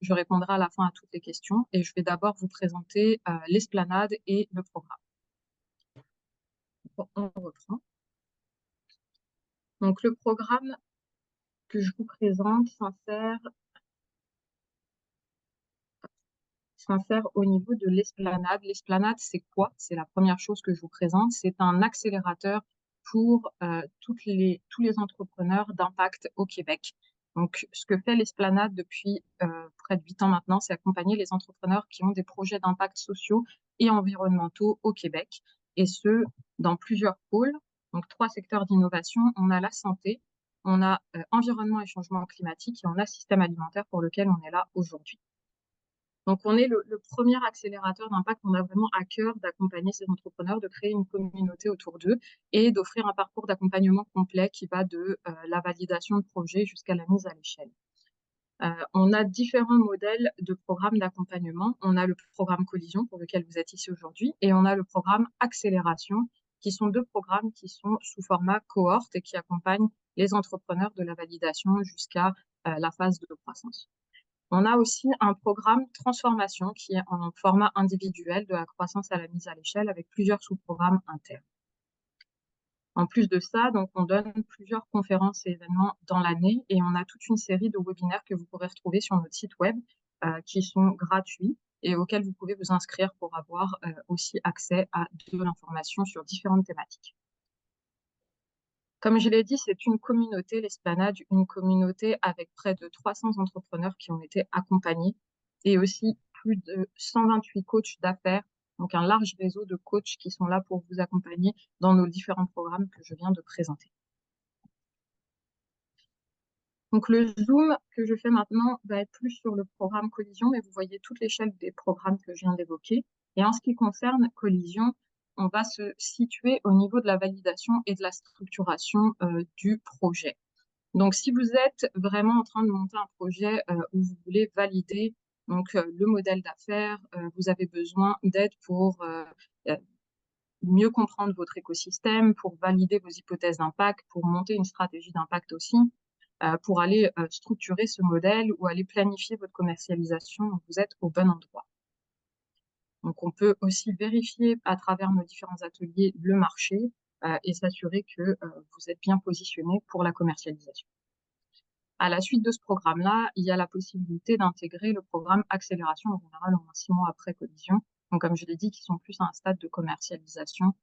je répondrai à la fin à toutes les questions et je vais d'abord vous présenter l'esplanade et le programme. Bon, on reprend. Donc, le programme que je vous présente s'insère au niveau de l'esplanade. L'esplanade, c'est quoi? C'est la première chose que je vous présente. C'est un accélérateur pour tous les entrepreneurs d'impact au Québec. Donc, ce que fait l'esplanade depuis près de 8 ans maintenant, c'est accompagner les entrepreneurs qui ont des projets d'impact sociaux et environnementaux au Québec, et ce, dans plusieurs pôles. Donc, 3 secteurs d'innovation. On a la santé, on a environnement et changement climatique, et on a système alimentaire pour lequel on est là aujourd'hui. Donc, on est le premier accélérateur d'impact. On a vraiment à cœur d'accompagner ces entrepreneurs, de créer une communauté autour d'eux et d'offrir un parcours d'accompagnement complet qui va de la validation de projet jusqu'à la mise à l'échelle. On a différents modèles de programmes d'accompagnement. On a le programme Collision pour lequel vous êtes ici aujourd'hui et on a le programme Accélération qui sont 2 programmes qui sont sous format cohorte et qui accompagnent les entrepreneurs de la validation jusqu'à la phase de croissance. On a aussi un programme transformation qui est en format individuel de la croissance à la mise à l'échelle avec plusieurs sous-programmes internes. En plus de ça, donc, on donne plusieurs conférences et événements dans l'année et on a toute une série de webinaires que vous pourrez retrouver sur notre site web qui sont gratuits et auxquels vous pouvez vous inscrire pour avoir aussi accès à de l'information sur différentes thématiques. Comme je l'ai dit, c'est une communauté, l'Esplanade, une communauté avec près de 300 entrepreneurs qui ont été accompagnés et aussi plus de 128 coachs d'affaires, donc un large réseau de coachs qui sont là pour vous accompagner dans nos différents programmes que je viens de présenter. Donc le zoom que je fais maintenant va être plus sur le programme Collision, mais vous voyez toute l'échelle des programmes que je viens d'évoquer. Et en ce qui concerne Collision, on va se situer au niveau de la validation et de la structuration du projet. Donc, si vous êtes vraiment en train de monter un projet où vous voulez valider donc, le modèle d'affaires, vous avez besoin d'aide pour mieux comprendre votre écosystème, pour valider vos hypothèses d'impact, pour monter une stratégie d'impact aussi, pour aller structurer ce modèle ou aller planifier votre commercialisation, donc vous êtes au bon endroit. Donc, on peut aussi vérifier à travers nos différents ateliers le marché et s'assurer que vous êtes bien positionné pour la commercialisation. À la suite de ce programme-là, il y a la possibilité d'intégrer le programme Accélération, en général, en 6 mois après Collision. Donc, comme je l'ai dit, qui sont plus à un stade de commercialisation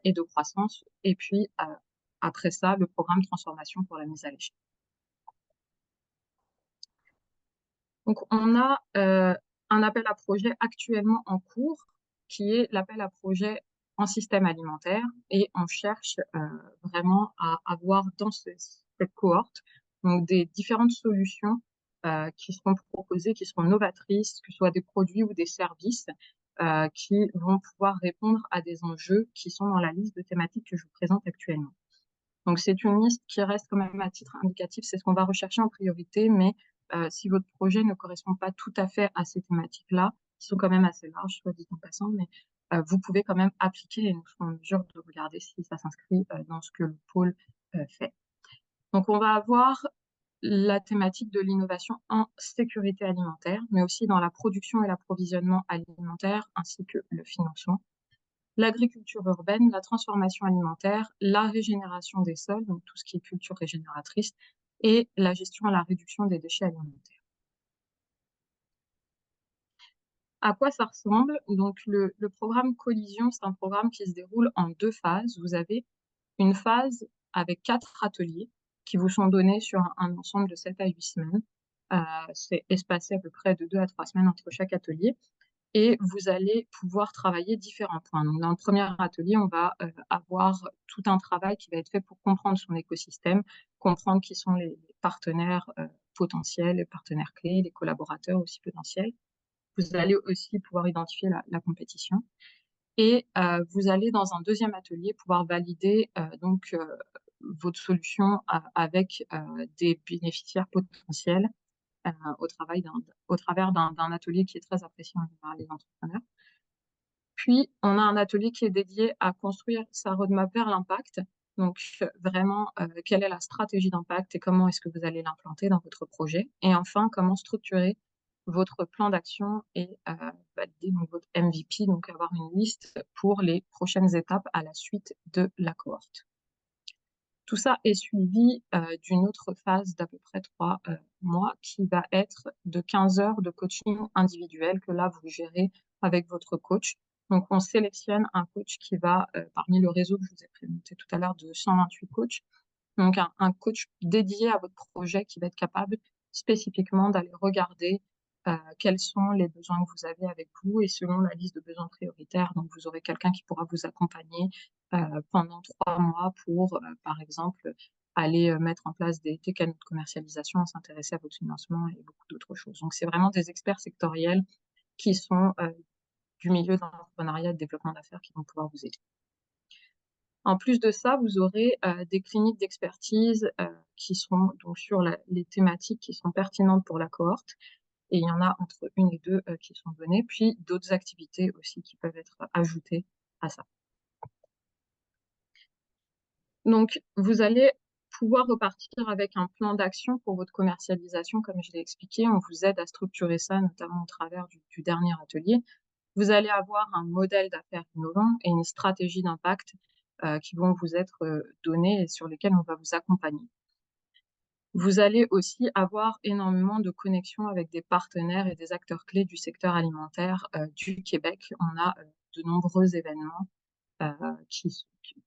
et de croissance. Et puis, après ça, le programme Transformation pour la mise à l'échelle. Donc, on a un appel à projet actuellement en cours, qui est l'appel à projet en système alimentaire. Et on cherche vraiment à avoir dans cette cohorte donc des différentes solutions qui seront proposées, qui seront novatrices, que ce soit des produits ou des services qui vont pouvoir répondre à des enjeux qui sont dans la liste de thématiques que je vous présente actuellement. Donc, c'est une liste qui reste quand même à titre indicatif, c'est ce qu'on va rechercher en priorité, mais si votre projet ne correspond pas tout à fait à ces thématiques-là, qui sont quand même assez larges, soit dit en passant, mais vous pouvez quand même appliquer et nous serons en mesure de regarder si ça s'inscrit dans ce que le pôle fait. Donc, on va avoir la thématique de l'innovation en sécurité alimentaire, mais aussi dans la production et l'approvisionnement alimentaire, ainsi que le financement. L'agriculture urbaine, la transformation alimentaire, la régénération des sols, donc tout ce qui est culture régénératrice, et la gestion et la réduction des déchets alimentaires. À quoi ça ressemble? Donc, le programme Collision, c'est un programme qui se déroule en 2 phases. Vous avez une phase avec 4 ateliers qui vous sont donnés sur un ensemble de 7 à 8 semaines. C'est espacé à peu près de 2 à 3 semaines entre chaque atelier. Et vous allez pouvoir travailler différents points. Donc, dans le premier atelier, on va avoir tout un travail qui va être fait pour comprendre son écosystème, comprendre qui sont les partenaires potentiels, les partenaires clés, les collaborateurs aussi potentiels. Vous allez aussi pouvoir identifier la compétition. Et vous allez, dans un deuxième atelier, pouvoir valider votre solution avec des bénéficiaires potentiels au travers d'un atelier qui est très apprécié en général des entrepreneurs. Puis, on a un atelier qui est dédié à construire sa roadmap vers l'impact. Donc, vraiment, quelle est la stratégie d'impact et comment est-ce que vous allez l'implanter dans votre projet? Et enfin, comment structurer votre plan d'action et valider donc votre MVP, donc avoir une liste pour les prochaines étapes à la suite de la cohorte. Tout ça est suivi d'une autre phase d'à peu près 3 mois qui va être de 15 heures de coaching individuel que là, vous gérez avec votre coach. Donc, on sélectionne un coach qui va, parmi le réseau que je vous ai présenté tout à l'heure de 128 coachs, donc un coach dédié à votre projet qui va être capable spécifiquement d'aller regarder quels sont les besoins que vous avez avec vous et selon la liste de besoins prioritaires. Donc, vous aurez quelqu'un qui pourra vous accompagner pendant 3 mois pour, par exemple, aller mettre en place des canaux de commercialisation, s'intéresser à votre financement et beaucoup d'autres choses. Donc, c'est vraiment des experts sectoriels qui sont du milieu de l'entrepreneuriat et de développement d'affaires qui vont pouvoir vous aider. En plus de ça, vous aurez des cliniques d'expertise qui seront donc sur les thématiques qui sont pertinentes pour la cohorte. Et il y en a entre 1 et 2 qui sont données, puis d'autres activités aussi qui peuvent être ajoutées à ça. Donc, vous allez pouvoir repartir avec un plan d'action pour votre commercialisation, comme je l'ai expliqué. On vous aide à structurer ça, notamment au travers du dernier atelier. Vous allez avoir un modèle d'affaires innovant et une stratégie d'impact qui vont vous être donnés et sur lesquels on va vous accompagner. Vous allez aussi avoir énormément de connexions avec des partenaires et des acteurs clés du secteur alimentaire du Québec. On a de nombreux événements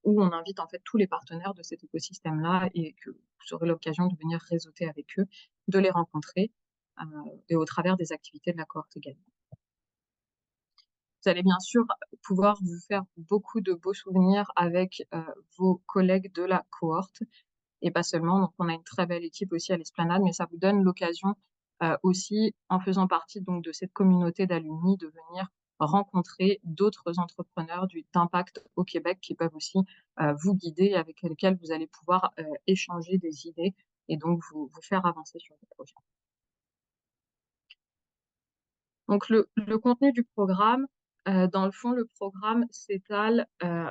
où on invite en fait tous les partenaires de cet écosystème-là et que vous aurez l'occasion de venir réseauter avec eux, de les rencontrer et au travers des activités de la cohorte également. Vous allez bien sûr pouvoir vous faire beaucoup de beaux souvenirs avec vos collègues de la cohorte et pas seulement. Donc, on a une très belle équipe aussi à l'Esplanade, mais ça vous donne l'occasion aussi, en faisant partie donc de cette communauté d'alumni, de venir rencontrer d'autres entrepreneurs d'impact au Québec qui peuvent aussi vous guider et avec lesquels vous allez pouvoir échanger des idées et donc vous faire avancer sur vos projets. Donc, le contenu du programme, dans le fond, le programme s'étale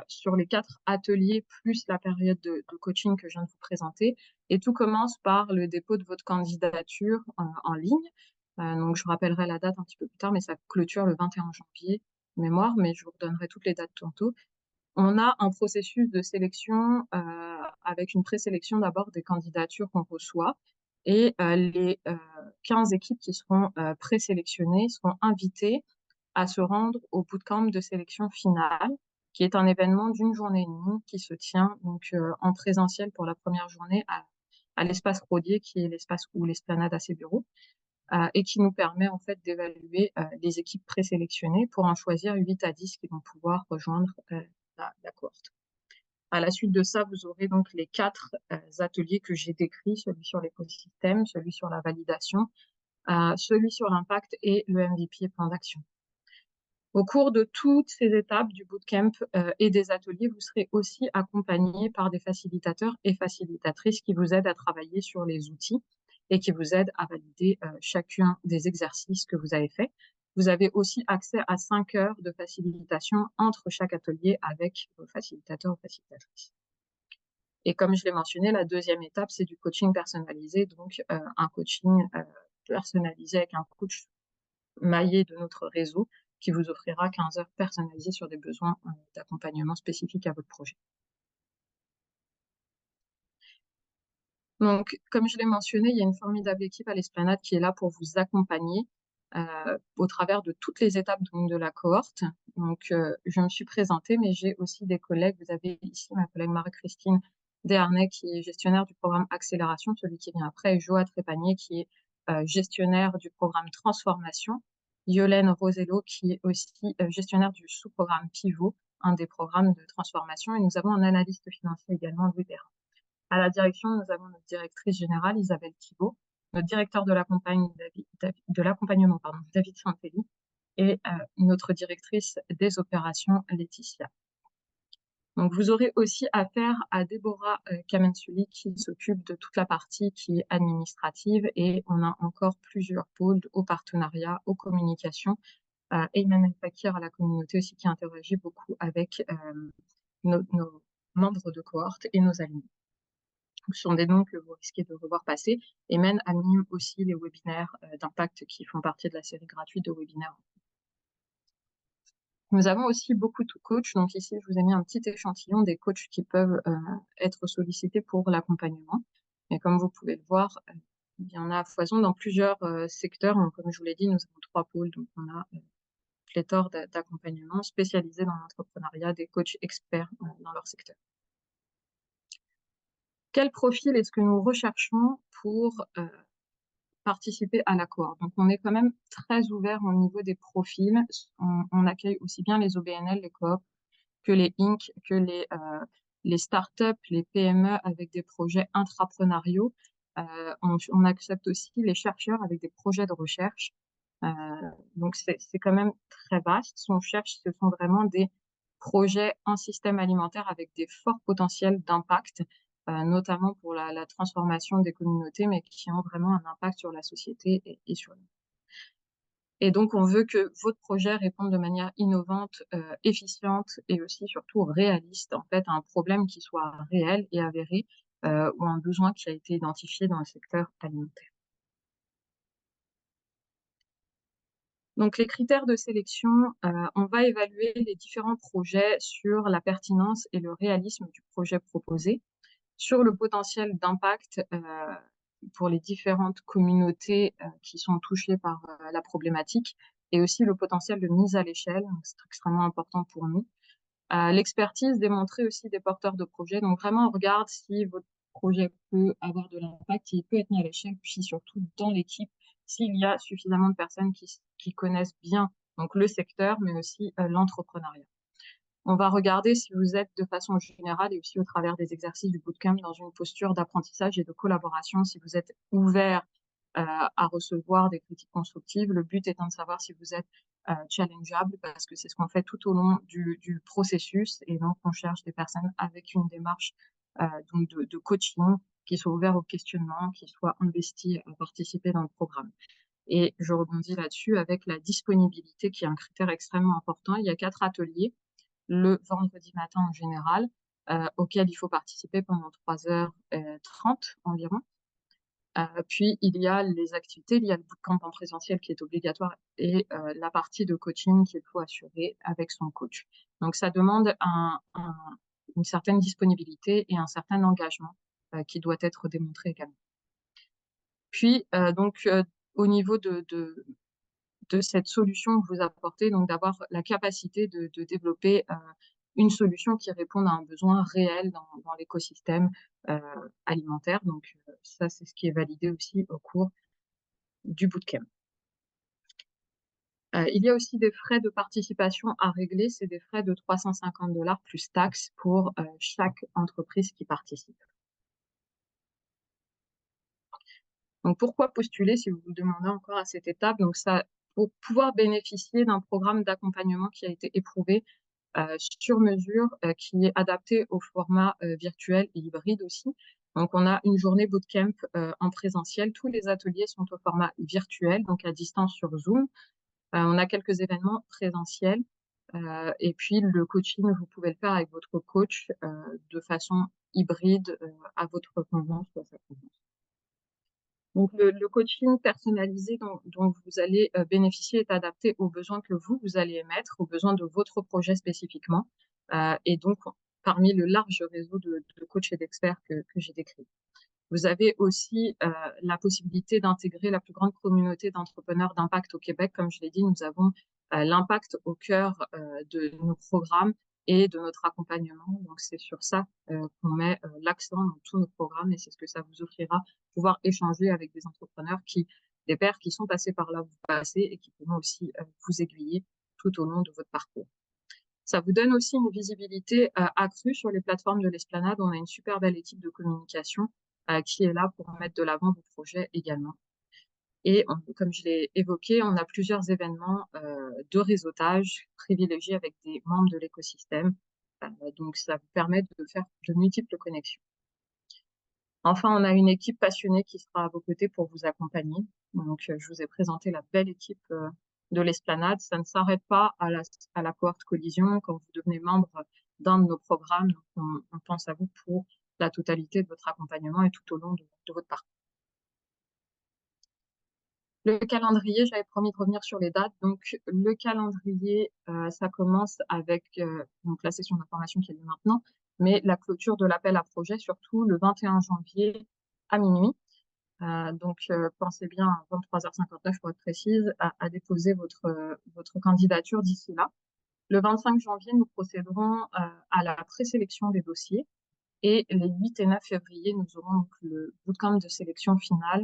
sur les 4 ateliers plus la période de coaching que je viens de vous présenter. Et tout commence par le dépôt de votre candidature en ligne. Donc, je vous rappellerai la date un petit peu plus tard, mais ça clôture le 21 janvier, mémoire, mais je vous redonnerai toutes les dates tantôt. On a un processus de sélection avec une présélection d'abord des candidatures qu'on reçoit et les 15 équipes qui seront présélectionnées seront invitées à se rendre au bootcamp de sélection finale, qui est un événement d'une journée et demie qui se tient donc en présentiel pour la première journée à l'espace Rodier, qui est l'espace où l'Esplanade a ses bureaux, et qui nous permet en fait d'évaluer les équipes présélectionnées pour en choisir 8 à 10 qui vont pouvoir rejoindre la cohorte. À la suite de ça, vous aurez donc les 4 ateliers que j'ai décrits, celui sur l'écosystème, celui sur la validation, celui sur l'impact et le MVP et plan d'action. Au cours de toutes ces étapes du bootcamp et des ateliers, vous serez aussi accompagné par des facilitateurs et facilitatrices qui vous aident à travailler sur les outils et qui vous aident à valider chacun des exercices que vous avez faits. Vous avez aussi accès à 5 heures de facilitation entre chaque atelier avec vos facilitateurs ou facilitatrices. Et comme je l'ai mentionné, la deuxième étape, c'est du coaching personnalisé, donc un coaching personnalisé avec un coach maillé de notre réseau qui vous offrira 15 heures personnalisées sur des besoins d'accompagnement spécifiques à votre projet. Donc, comme je l'ai mentionné, il y a une formidable équipe à l'Esplanade qui est là pour vous accompagner au travers de toutes les étapes donc, de la cohorte. Donc, je me suis présentée, mais j'ai aussi des collègues. Vous avez ici ma collègue Marie-Christine Desharnais, qui est gestionnaire du programme Accélération, celui qui vient après, et Joa Trépanier, qui est gestionnaire du programme Transformation. Yolène Rosello, qui est aussi gestionnaire du sous-programme Pivot, un des programmes de transformation. Et nous avons un analyste financier également, Louis Perrin. À la direction, nous avons notre directrice générale, Isabelle Thibault, notre directeur de l'accompagnement, David Santelli, et notre directrice des opérations, Laetitia. Donc, vous aurez aussi affaire à Déborah Kamensuli qui s'occupe de toute la partie qui est administrative et on a encore plusieurs pôles aux partenariats, aux communications et Emmanuel Fakir à la communauté aussi qui interagit beaucoup avec nos membres de cohorte et nos alumni. Ce sont des noms que vous risquez de revoir passer. Et Men anime aussi les webinaires d'impact qui font partie de la série gratuite de webinaires. Nous avons aussi beaucoup de coachs. Donc ici, je vous ai mis un petit échantillon des coachs qui peuvent être sollicités pour l'accompagnement. Et comme vous pouvez le voir, il y en a à foison dans plusieurs secteurs. Donc, comme je vous l'ai dit, nous avons 3 pôles. Donc, on a pléthore d'accompagnements spécialisés dans l'entrepreneuriat, des coachs experts dans leur secteur. Quel profil est-ce que nous recherchons pour participer à la cohorte? Donc, on est quand même très ouvert au niveau des profils. On accueille aussi bien les OBNL, les coop, que les Inc., que les startups, les PME avec des projets intrapreneuriaux. On accepte aussi les chercheurs avec des projets de recherche. Donc, c'est quand même très vaste. Ce qu'on cherche, ce sont vraiment des projets en système alimentaire avec des forts potentiels d'impact, notamment pour la transformation des communautés, mais qui ont vraiment un impact sur la société et sur nous. Et donc, on veut que votre projet réponde de manière innovante, efficiente et aussi surtout réaliste, en fait, à un problème qui soit réel et avéré, ou un besoin qui a été identifié dans le secteur alimentaire. Donc, les critères de sélection, on va évaluer les différents projets sur la pertinence et le réalisme du projet proposé, sur le potentiel d'impact pour les différentes communautés qui sont touchées par la problématique, et aussi le potentiel de mise à l'échelle, c'est extrêmement important pour nous. L'expertise démontrée aussi des porteurs de projets, donc vraiment on regarde si votre projet peut avoir de l'impact, il peut être mis à l'échelle, puis surtout dans l'équipe, s'il y a suffisamment de personnes qui connaissent bien donc le secteur, mais aussi l'entrepreneuriat. On va regarder si vous êtes de façon générale et aussi au travers des exercices du bootcamp dans une posture d'apprentissage et de collaboration, si vous êtes ouvert à recevoir des critiques constructives. Le but étant de savoir si vous êtes challengeable, parce que c'est ce qu'on fait tout au long du processus, et donc on cherche des personnes avec une démarche donc de coaching, qui soient ouverts au questionnement, qui soient investis à participer dans le programme. Et je rebondis là-dessus avec la disponibilité, qui est un critère extrêmement important. Il y a 4 ateliers le vendredi matin en général, auquel il faut participer pendant 3h30 environ. Puis, il y a les activités, il y a le bootcamp en présentiel qui est obligatoire et la partie de coaching qu'il faut assurer avec son coach. Donc, ça demande une certaine disponibilité et un certain engagement qui doit être démontré également. Puis, au niveau de cette solution que vous apportez, donc d'avoir la capacité de développer une solution qui réponde à un besoin réel dans l'écosystème alimentaire. Donc, ça, c'est ce qui est validé aussi au cours du bootcamp. Il y a aussi des frais de participation à régler. C'est des frais de 350 $ plus taxes pour chaque entreprise qui participe. Donc, pourquoi postuler si vous vous demandez encore à cette étape? Donc, ça, pour pouvoir bénéficier d'un programme d'accompagnement qui a été éprouvé sur mesure, qui est adapté au format virtuel et hybride aussi. Donc, on a une journée bootcamp en présentiel. Tous les ateliers sont au format virtuel, donc à distance sur Zoom. On a quelques événements présentiels. Et puis, le coaching, vous pouvez le faire avec votre coach de façon hybride à votre convenance ou à sa convenance. Donc, le coaching personnalisé dont vous allez bénéficier est adapté aux besoins que vous allez émettre, aux besoins de votre projet spécifiquement, et donc parmi le large réseau de coachs et d'experts que j'ai décrit. Vous avez aussi la possibilité d'intégrer la plus grande communauté d'entrepreneurs d'impact au Québec. Comme je l'ai dit, nous avons l'impact au cœur de nos programmes et de notre accompagnement. Donc, c'est sur ça qu'on met l'accent dans tous nos programmes, et c'est ce que ça vous offrira, pouvoir échanger avec des entrepreneurs des pairs qui sont passés par là où vous passez et qui pourront aussi vous aiguiller tout au long de votre parcours. Ça vous donne aussi une visibilité accrue sur les plateformes de l'Esplanade. On a une super belle équipe de communication qui est là pour mettre de l'avant vos projets également. Et comme je l'ai évoqué, on a plusieurs événements de réseautage privilégiés avec des membres de l'écosystème. Donc, ça vous permet de faire de multiples connexions. Enfin, on a une équipe passionnée qui sera à vos côtés pour vous accompagner. Donc, je vous ai présenté la belle équipe de l'Esplanade. Ça ne s'arrête pas à la cohorte collision. Quand vous devenez membre d'un de nos programmes, on pense à vous pour la totalité de votre accompagnement et tout au long de votre parcours. Le calendrier, j'avais promis de revenir sur les dates. Donc, le calendrier, ça commence avec donc la session d'information qui a lieu maintenant, mais la clôture de l'appel à projet, surtout le 21 janvier à minuit. Donc, pensez bien à 23h59 pour être précise, à déposer votre candidature d'ici là. Le 25 janvier, nous procéderons à la présélection des dossiers. Et les 8 et 9 février, nous aurons donc le bootcamp de sélection finale,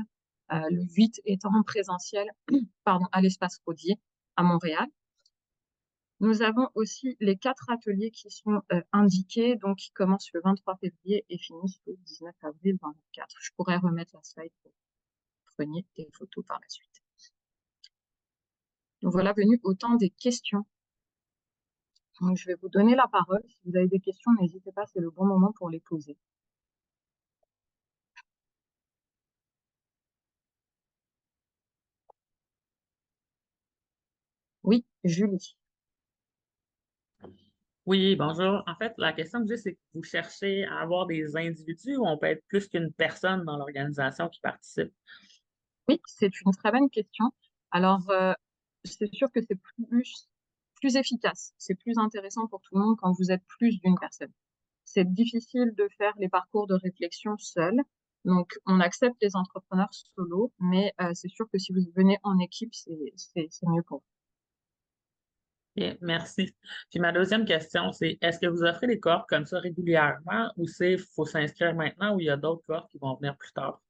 le 8 étant en présentiel pardon, à l'espace Rodier à Montréal. Nous avons aussi les 4 ateliers qui sont indiqués, donc qui commencent le 23 février et finissent le 19 avril 2024. Je pourrais remettre la slide pour que vous preniez des photos par la suite. Donc voilà venu au temps des questions. Donc je vais vous donner la parole. Si vous avez des questions, n'hésitez pas, c'est le bon moment pour les poser. Oui, Julie. Oui, bonjour. En fait, la question que j'ai, c'est que vous cherchez à avoir des individus ou on peut être plus qu'une personne dans l'organisation qui participe? Oui, c'est une très bonne question. Alors, c'est sûr que c'est plus efficace, c'est plus intéressant pour tout le monde quand vous êtes plus d'une personne. C'est difficile de faire les parcours de réflexion seul. Donc, on accepte les entrepreneurs solo, mais c'est sûr que si vous venez en équipe, c'est mieux pour vous. Bien, merci. Puis ma deuxième question, c'est est-ce que vous offrez des cohortes comme ça régulièrement ou c'est faut s'inscrire maintenant ou il y a d'autres cohortes qui vont venir plus tard?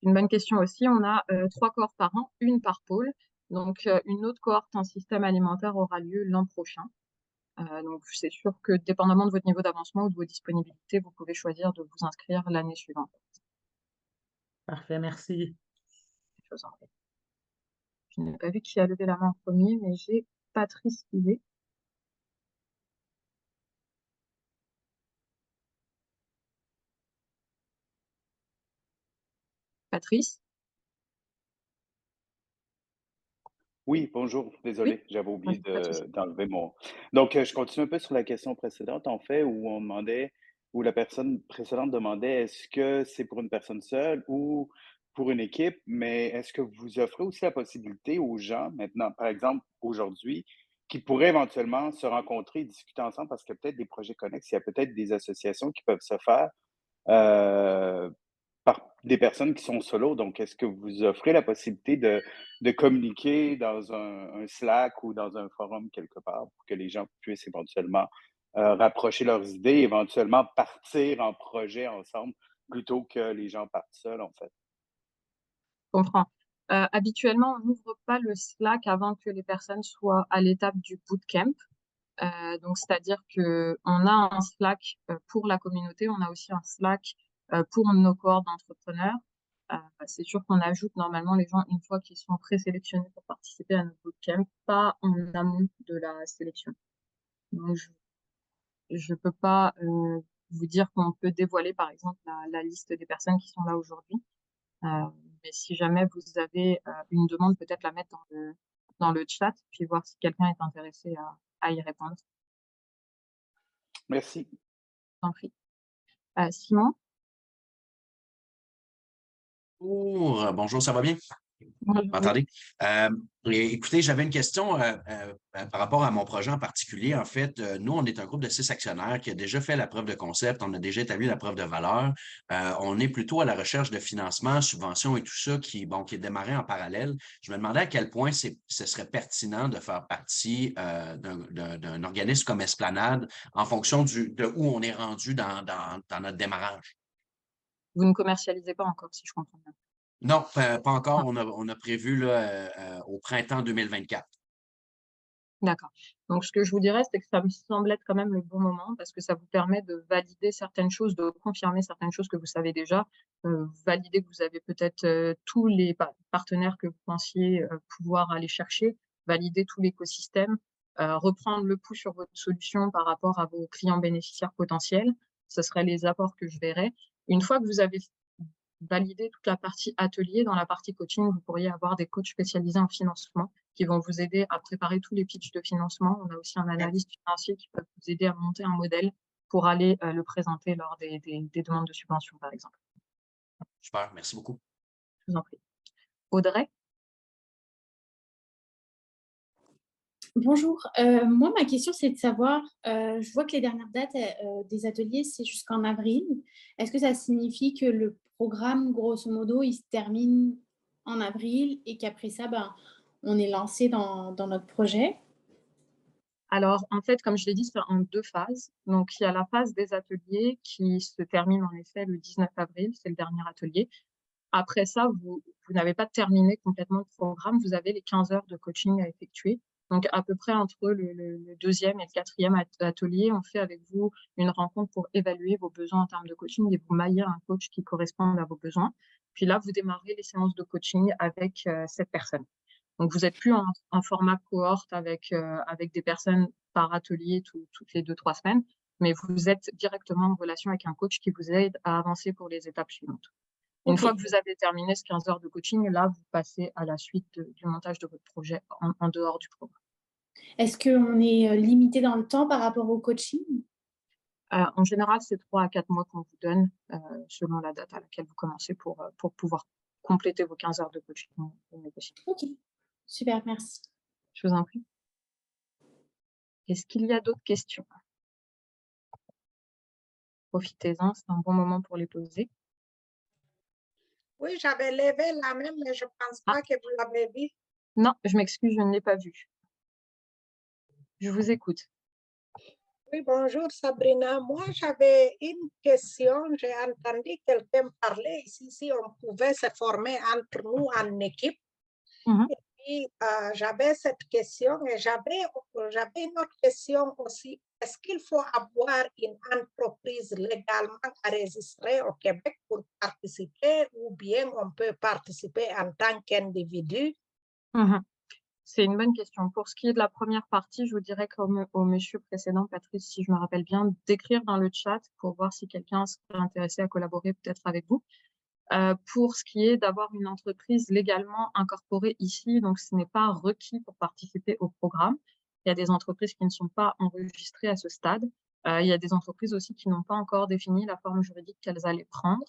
Une bonne question aussi. On a 3 cohortes par an, une par pôle. Donc, une autre cohorte en système alimentaire aura lieu l'an prochain. Donc, c'est sûr que dépendamment de votre niveau d'avancement ou de vos disponibilités, vous pouvez choisir de vous inscrire l'année suivante. Parfait, merci. Je vous en prie. Je n'ai pas vu qui a levé la main en premier, mais j'ai Patrice Pivet. Patrice? Oui, bonjour. Oui? Désolé, j'avais oublié Pas de souci. d'enlever mon. Donc, je continue un peu sur la question précédente, en fait, où on demandait, où la personne précédente demandait est-ce que c'est pour une personne seule ou pour une équipe, mais est-ce que vous offrez aussi la possibilité aux gens, maintenant, par exemple, aujourd'hui, qui pourraient éventuellement se rencontrer et discuter ensemble parce qu'il y a peut-être des projets connexes, il y a peut-être des associations qui peuvent se faire euh, par des personnes qui sont solo. Donc, est-ce que vous offrez la possibilité de communiquer dans un Slack ou dans un forum quelque part pour que les gens puissent éventuellement rapprocher leurs idées, éventuellement partir en projet ensemble plutôt que les gens partent seuls, en fait? Je comprends. Habituellement, on n'ouvre pas le Slack avant que les personnes soient à l'étape du bootcamp. Donc, c'est-à-dire que on a un Slack pour la communauté, on a aussi un Slack pour nos cohortes d'entrepreneurs. C'est sûr qu'on ajoute normalement les gens une fois qu'ils sont présélectionnés pour participer à notre bootcamp, pas en amont de la sélection. Donc, je peux pas vous dire qu'on peut dévoiler, par exemple, la liste des personnes qui sont là aujourd'hui. Euh, mais si jamais vous avez une demande, peut-être la mettre dans le chat, puis voir si quelqu'un est intéressé à y répondre. Merci. Je t'en prie. Simon? Bonjour, ça va bien? Vous Bonjour. m'entendez? Écoutez, j'avais une question par rapport à mon projet en particulier. En fait, nous, on est un groupe de 6 actionnaires qui a déjà fait la preuve de concept, on a déjà établi la preuve de valeur. On est plutôt à la recherche de financement, subventions et tout ça qui est démarré en parallèle. Je me demandais à quel point ce serait pertinent de faire partie d'un organisme comme Esplanade en fonction de où on est rendu dans notre démarrage. Vous ne commercialisez pas encore, si je comprends bien. Non, pas encore. Ah, On a prévu là, au printemps 2024. d'accord. Donc, ce que je vous dirais, c'est que ça me semble être quand même le bon moment parce que ça vous permet de valider certaines choses, de confirmer certaines choses que vous savez déjà, valider que vous avez peut-être tous les partenaires que vous pensiez pouvoir aller chercher, valider tout l'écosystème, reprendre le pouls sur votre solution par rapport à vos clients bénéficiaires potentiels. Ce seraient les apports que je verrais. Une fois que vous avez validé toute la partie atelier, dans la partie coaching, vous pourriez avoir des coachs spécialisés en financement qui vont vous aider à préparer tous les pitchs de financement. On a aussi un analyste financier qui peut vous aider à monter un modèle pour aller le présenter lors des demandes de subvention, par exemple. Super, merci beaucoup. Je vous en prie. Audrey? Bonjour, moi ma question c'est de savoir, je vois que les dernières dates des ateliers c'est jusqu'en avril. Est-ce que ça signifie que le programme grosso modo il se termine en avril et qu'après ça on est lancé dans notre projet? Alors, en fait, comme je l'ai dit, c'est en 2 phases. Donc, il y a la phase des ateliers qui se termine en effet le 19 avril, c'est le dernier atelier. Après ça, vous n'avez pas terminé complètement le programme, vous avez les 15 heures de coaching à effectuer. Donc, à peu près entre le 2e et le 4e atelier, on fait avec vous une rencontre pour évaluer vos besoins en termes de coaching et vous mailler un coach qui corresponde à vos besoins. Puis là, vous démarrez les séances de coaching avec cette personne. Donc, vous n'êtes plus en format cohorte avec des personnes par atelier toutes les 2-3 semaines, mais vous êtes directement en relation avec un coach qui vous aide à avancer pour les étapes suivantes. Une fois que vous avez terminé ce 15 heures de coaching, là, vous passez à la suite du montage de votre projet en dehors du programme. Est-ce qu'on est limité dans le temps par rapport au coaching? En général, c'est 3 à 4 mois qu'on vous donne selon la date à laquelle vous commencez pour pouvoir compléter vos 15 heures de coaching. Ok, super, merci. Je vous en prie. Est-ce qu'il y a d'autres questions? Profitez-en, c'est un bon moment pour les poser. Oui, j'avais levé la main, mais je ne pense pas que vous l'avez vu. Non, je m'excuse, je ne l'ai pas vu. Je vous écoute. Oui, bonjour Sabrina. Moi, j'avais une question. J'ai entendu quelqu'un parler ici, si on pouvait se former entre nous en équipe. Et puis, j'avais cette question et j'avais une autre question aussi. Est-ce qu'il faut avoir une entreprise légalement enregistrée au Québec pour participer ou bien on peut participer en tant qu'individu? C'est une bonne question. Pour ce qui est de la première partie, je vous dirais comme au monsieur précédent, Patrice, si je me rappelle bien, d'écrire dans le chat pour voir si quelqu'un serait intéressé à collaborer peut-être avec vous. Pour ce qui est d'avoir une entreprise légalement incorporée ici, donc ce n'est pas requis pour participer au programme. Il y a des entreprises qui ne sont pas enregistrées à ce stade. Il y a des entreprises aussi qui n'ont pas encore défini la forme juridique qu'elles allaient prendre.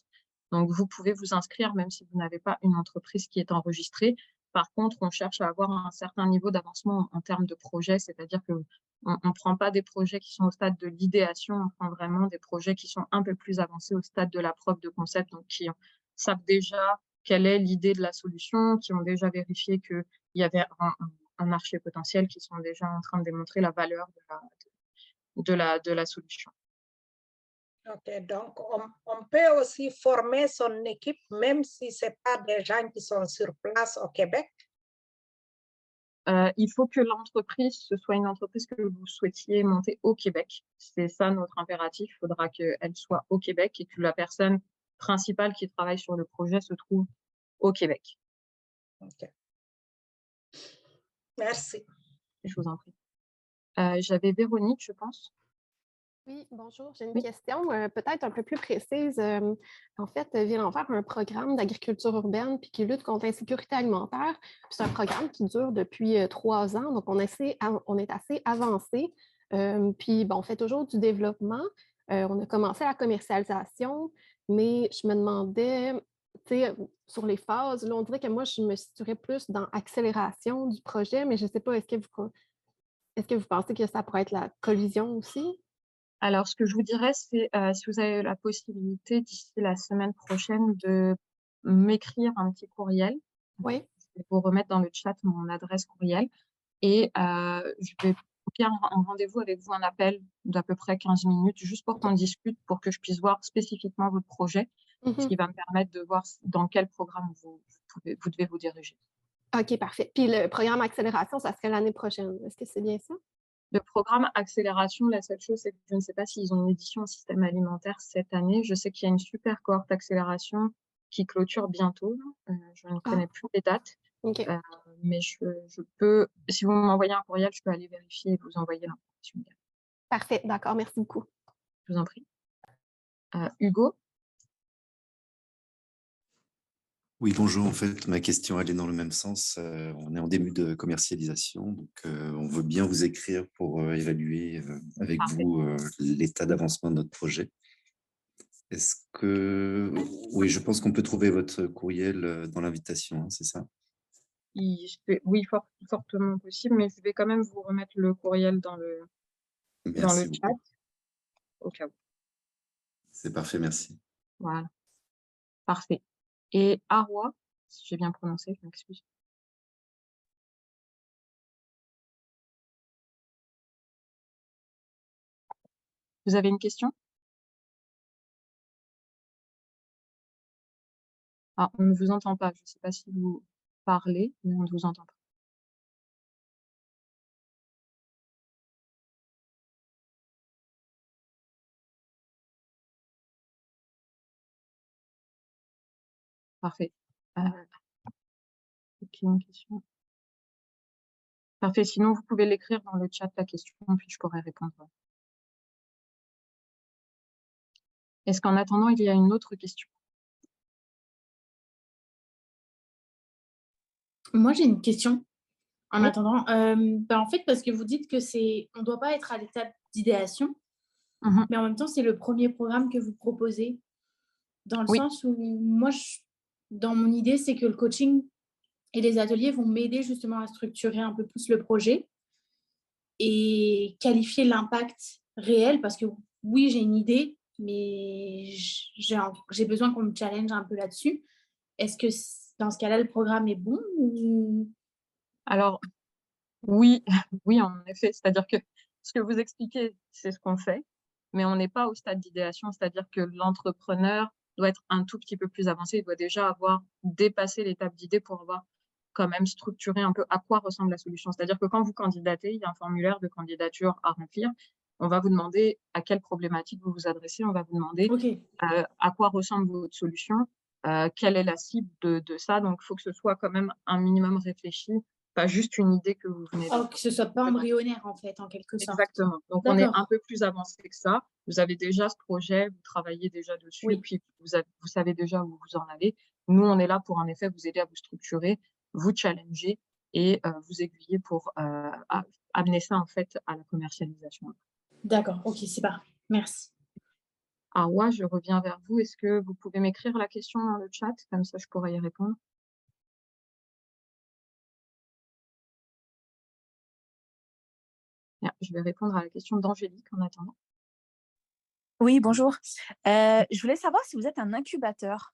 Donc, vous pouvez vous inscrire même si vous n'avez pas une entreprise qui est enregistrée. Par contre, on cherche à avoir un certain niveau d'avancement en termes de projet, c'est-à-dire qu'on ne prend pas des projets qui sont au stade de l'idéation, on prend vraiment des projets qui sont un peu plus avancés au stade de la preuve de concept, donc qui savent déjà quelle est l'idée de la solution, qui ont déjà vérifié qu'il y avait un marché potentiel, qui sont déjà en train de démontrer la valeur de la solution. Ok, donc on peut aussi former son équipe même si ce n'est pas des gens qui sont sur place au Québec? Il faut que l'entreprise, ce soit une entreprise que vous souhaitiez monter au Québec. C'est ça notre impératif. Il faudra qu'elle soit au Québec et que la personne principale qui travaille sur le projet se trouve au Québec. Ok. Merci. Je vous en prie. J'avais Véronique, je pense. Oui, bonjour. J'ai une question peut-être un peu plus précise. En fait, Ville en Vert a un programme d'agriculture urbaine puis qui lutte contre l'insécurité alimentaire. C'est un programme qui dure depuis 3 ans, donc on est assez avancé. Puis, on fait toujours du développement. On a commencé la commercialisation, mais je me demandais, tu sais, sur les phases, là, on dirait que moi, je me situerais plus dans accélération du projet, mais je ne sais pas, est-ce que vous pensez que ça pourrait être la collision aussi? Alors, ce que je vous dirais, c'est si vous avez la possibilité d'ici la semaine prochaine de m'écrire un petit courriel. Oui. Je vais vous remettre dans le chat mon adresse courriel et je vais faire un rendez-vous avec vous, un appel d'à peu près 15 minutes, juste pour qu'on discute, pour que je puisse voir spécifiquement votre projet, ce qui va me permettre de voir dans quel programme vous devez vous diriger. OK, parfait. Puis le programme accélération, ça serait l'année prochaine. Est-ce que c'est bien ça? Le programme accélération, la seule chose, c'est que je ne sais pas s'ils ont une édition au système alimentaire cette année. Je sais qu'il y a une super cohorte accélération qui clôture bientôt. Je ne connais plus les dates. OK. Mais je peux, si vous m'envoyez un courriel, je peux aller vérifier et vous envoyer l'information. Parfait, d'accord. Merci beaucoup. Je vous en prie. Hugo? Oui, bonjour. En fait, ma question, elle est dans le même sens. On est en début de commercialisation, donc on veut bien vous écrire pour évaluer avec Parfait. vous l'état d'avancement de notre projet. Est-ce que... Oui, je pense qu'on peut trouver votre courriel dans l'invitation, hein, c'est ça? Oui, fortement possible, mais je vais quand même vous remettre le courriel dans le Merci chat, beaucoup. au cas où. C'est parfait, merci. Voilà, parfait. Et Arwa, si j'ai bien prononcé, je m'excuse. Vous avez une question? Ah, on ne vous entend pas. Je ne sais pas si vous parlez, mais on ne vous entend pas. Parfait. Ok, une question. Parfait. Sinon, vous pouvez l'écrire dans le chat, la question, puis je pourrai répondre. Est-ce qu'en attendant, il y a une autre question? Moi, j'ai une question en Oui. attendant. En fait, parce que vous dites que on ne doit pas être à l'étape d'idéation, Mhm. mais en même temps, c'est le premier programme que vous proposez, dans le Oui. sens où moi, dans mon idée, c'est que le coaching et les ateliers vont m'aider justement à structurer un peu plus le projet et qualifier l'impact réel, parce que oui, j'ai une idée, mais j'ai besoin qu'on me challenge un peu là-dessus. Est-ce que dans ce cas-là, le programme est bon ou... Alors, oui, oui, en effet. C'est-à-dire que ce que vous expliquez, c'est ce qu'on fait, mais on n'est pas au stade d'idéation. C'est-à-dire que l'entrepreneur doit être un tout petit peu plus avancé. Il doit déjà avoir dépassé l'étape d'idée pour avoir quand même structuré un peu à quoi ressemble la solution. C'est-à-dire que quand vous candidatez, il y a un formulaire de candidature à remplir. On va vous demander à quelle problématique vous vous adressez. On va vous demander Ok, à quoi ressemble votre solution, quelle est la cible de ça. Donc, il faut que ce soit quand même un minimum réfléchi, pas juste une idée que vous venez oh, que ce soit pas de lancer. embryonnaire en fait, en quelque sorte. Exactement. Donc, on est un D'accord, peu plus avancé que ça. Vous avez déjà ce projet, vous travaillez déjà dessus, oui. puis vous savez déjà où vous en allez. Nous, on est là pour en effet vous aider à vous structurer, vous challenger et vous aiguiller pour amener ça en fait à la commercialisation. D'accord, ok, c'est parfait. Merci. Ah ouais, je reviens vers vous. Est-ce que vous pouvez m'écrire la question dans le chat? Comme ça, je pourrais y répondre. Bien, je vais répondre à la question d'Angélique en attendant. Oui, bonjour. Je voulais savoir si vous êtes un incubateur.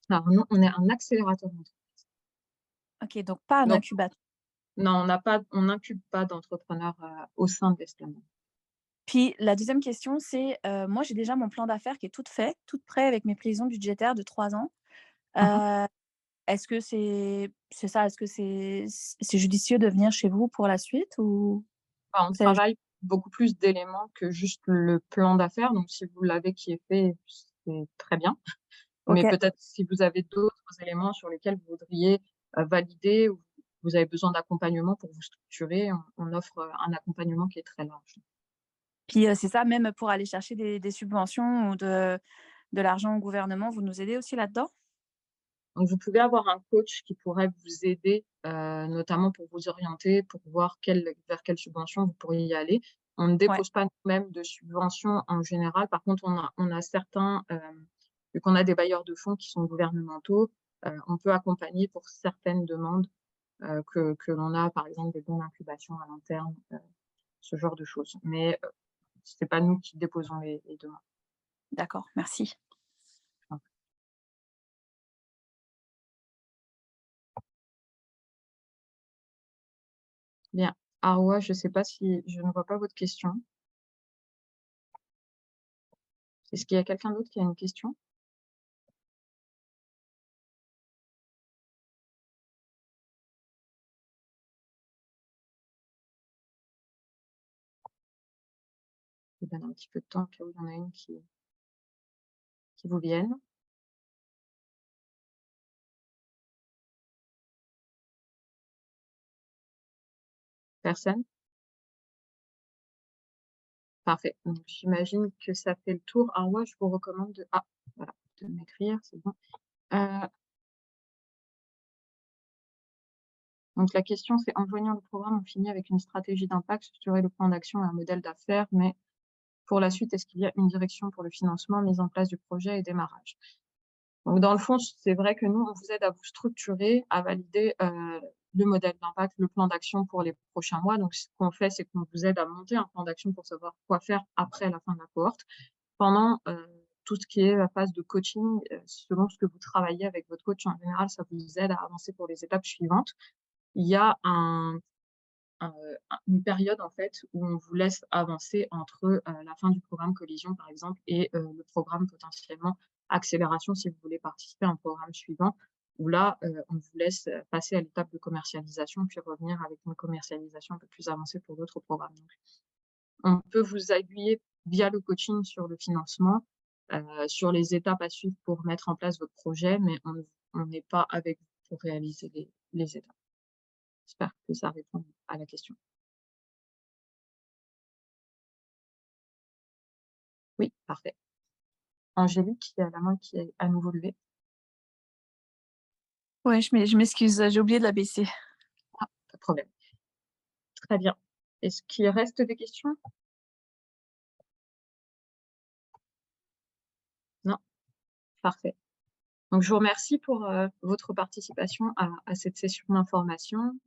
Alors non, on est un accélérateur d'entreprise. Ok, donc pas un Donc incubateur. non, on n'incube pas d'entrepreneurs au sein de l'Esplanade. Puis la deuxième question, c'est moi j'ai déjà mon plan d'affaires qui est tout fait, tout prêt avec mes prévisions budgétaires de 3 ans. Est-ce que c'est ça? Est-ce que c'est judicieux de venir chez vous pour la suite ou Enfin, on travaille beaucoup plus d'éléments que juste le plan d'affaires. Donc si vous l'avez qui est fait, c'est très bien. Mais Ok. peut-être si vous avez d'autres éléments sur lesquels vous voudriez valider ou vous avez besoin d'accompagnement pour vous structurer, on offre un accompagnement qui est très large. Puis c'est ça, même pour aller chercher des subventions ou de l'argent au gouvernement, vous nous aidez aussi là-dedans? Donc, vous pouvez avoir un coach qui pourrait vous aider, notamment pour vous orienter, pour voir vers quelle subvention vous pourriez y aller. On ne Ouais. dépose pas nous-mêmes de subventions en général. Par contre, on a certains, vu qu'on a des bailleurs de fonds qui sont gouvernementaux, on peut accompagner pour certaines demandes que l'on a, par exemple, des bons d'incubation à l'interne, ce genre de choses. Mais ce n'est pas nous qui déposons les demandes. D'accord, merci. Bien. Arwa, je ne sais pas si je ne vois pas votre question. Est-ce qu'il y a quelqu'un d'autre qui a une question? Je vous donne un petit peu de temps au cas où il y en a une qui vous vienne. Personne? Parfait. Donc, j'imagine que ça fait le tour. Arwa, je vous recommande de... Ah, voilà, de m'écrire, c'est bon. Donc, la question, c'est en joignant le programme, on finit avec une stratégie d'impact, structurer le plan d'action et un modèle d'affaires, mais pour la suite, est-ce qu'il y a une direction pour le financement, mise en place du projet et démarrage? Donc, dans le fond, c'est vrai que nous, on vous aide à vous structurer, à valider le modèle d'impact, le plan d'action pour les prochains mois. Donc, ce qu'on fait, c'est qu'on vous aide à monter un plan d'action pour savoir quoi faire après la fin de la cohorte. Pendant tout ce qui est la phase de coaching, selon ce que vous travaillez avec votre coach, en général, ça vous aide à avancer pour les étapes suivantes. Il y a une période en fait où on vous laisse avancer entre la fin du programme Collision par exemple et le programme potentiellement Accélération si vous voulez participer à un programme suivant où là on vous laisse passer à l'étape de commercialisation puis revenir avec une commercialisation un peu plus avancée pour d'autres programmes. Donc, on peut vous aiguiller via le coaching sur le financement, sur les étapes à suivre pour mettre en place votre projet, mais on n'est pas avec vous pour réaliser les étapes. J'espère que ça répond à la question. Oui, parfait. Angélique, qui a la main qui est à nouveau levée. Ouais, je m'excuse, j'ai oublié de la baisser. Ah, pas de problème. Très bien. Est-ce qu'il reste des questions? Non? Parfait. Donc, je vous remercie pour votre participation à cette session d'information.